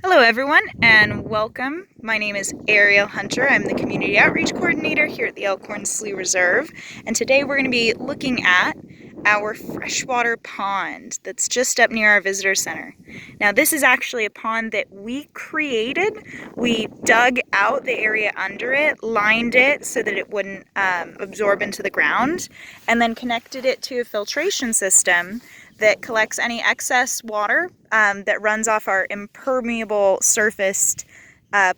Hello everyone and welcome. My name is Ariel Hunter. I'm the Community Outreach Coordinator here at the Elkhorn Slough Reserve, and today we're going to be looking at our freshwater pond that's just up near our visitor center. Now this is actually a pond that we created. We dug out the area under it, lined it so that it wouldn't absorb into the ground, and then connected it to a filtration system that collects any excess water that runs off our impermeable surfaced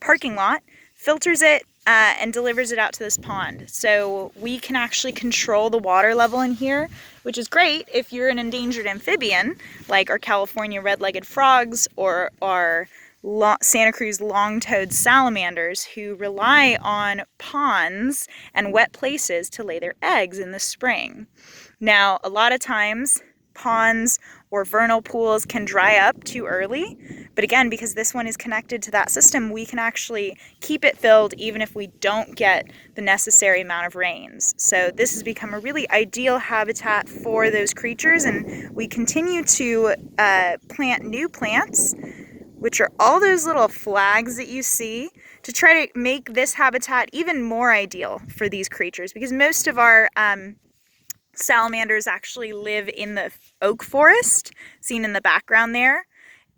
parking lot, filters it, and delivers it out to this pond. So we can actually control the water level in here, which is great if you're an endangered amphibian, like our California red-legged frogs or our Santa Cruz long-toed salamanders, who rely on ponds and wet places to lay their eggs in the spring. Now, a lot of times, ponds or vernal pools can dry up too early, but again, because this one is connected to that system, we can actually keep it filled even if we don't get the necessary amount of rains. So this has become a really ideal habitat for those creatures, and we continue to plant new plants, which are all those little flags that you see, to try to make this habitat even more ideal for these creatures, because most of our salamanders actually live in the oak forest, seen in the background there,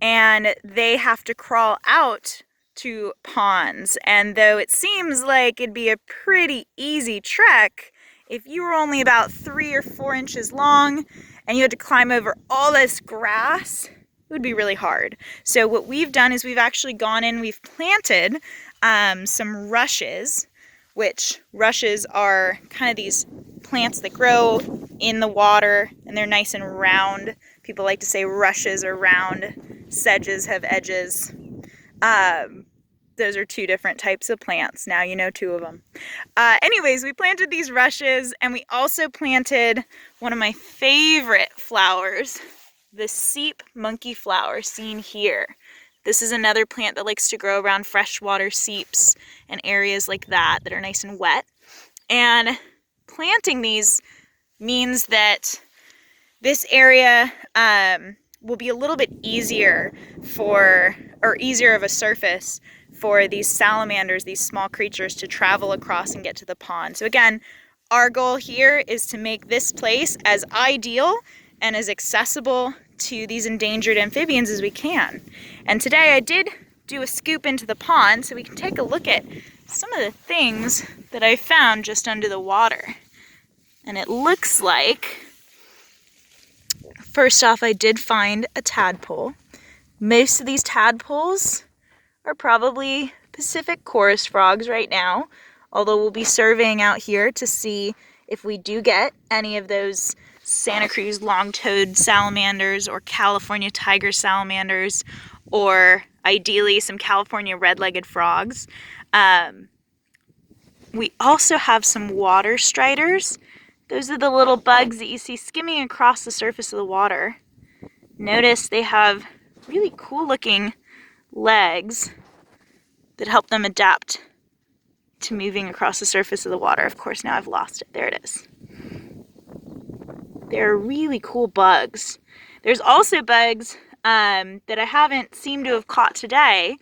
and they have to crawl out to ponds. And though it seems like it'd be a pretty easy trek, if you were only about 3 or 4 inches long and you had to climb over all this grass, it would be really hard. So what we've done is we've actually gone in, we've planted some rushes, which rushes are kind of these plants that grow in the water, and they're nice and round. People like to say rushes are round, sedges have edges. Those are 2 different types of plants. Now you know 2 of them. Anyways, we planted these rushes, and we also planted one of my favorite flowers, the seep monkey flower seen here. This is another plant that likes to grow around freshwater seeps and areas like that that are nice and wet. And planting these means that this area will be a little bit easier of a surface for these salamanders, these small creatures, to travel across and get to the pond. So again, our goal here is to make this place as ideal and as accessible to these endangered amphibians as we can. And today I did do a scoop into the pond so we can take a look at some of the things that I found just under the water. And it looks like, first off, I did find a tadpole. Most of these tadpoles are probably Pacific chorus frogs right now, although we'll be surveying out here to see if we do get any of those Santa Cruz long-toed salamanders or California tiger salamanders, or ideally some California red-legged frogs. We also have some water striders. Those are the little bugs that you see skimming across the surface of the water. Notice they have really cool looking legs that help them adapt to moving across the surface of the water. Of course, now I've lost it. There it is. They're really cool bugs. There's also bugs that I haven't seemed to have caught today,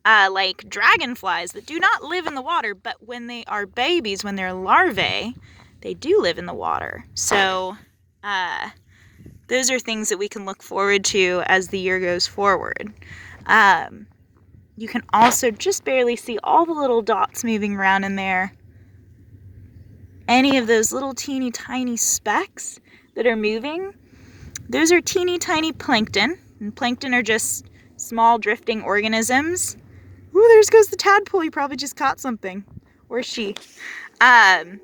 like dragonflies that do not live in the water, but when they are babies, when they're larvae, they do live in the water. So those are things that we can look forward to as the year goes forward. You can also just barely see all the little dots moving around in there. Any of those little teeny tiny specks that are moving, those are teeny tiny plankton. And plankton are just small drifting organisms. Ooh, there goes the tadpole. He probably just caught something. Or she. But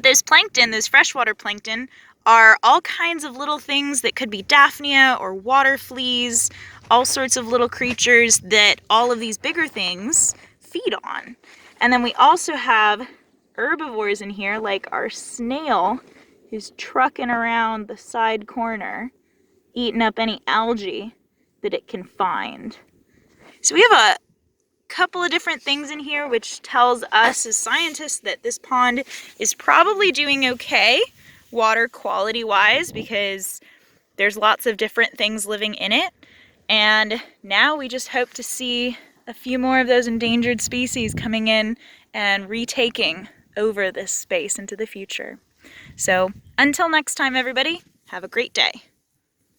those plankton, those freshwater plankton, are all kinds of little things that could be Daphnia or water fleas, all sorts of little creatures that all of these bigger things feed on. And then we also have herbivores in here, like our snail, who's trucking around the side corner, eating up any algae that it can find. So we have a couple of different things in here, which tells us as scientists that this pond is probably doing okay water quality wise, because there's lots of different things living in it. And now we just hope to see a few more of those endangered species coming in and retaking over this space into the future. So until next time, everybody, have a great day.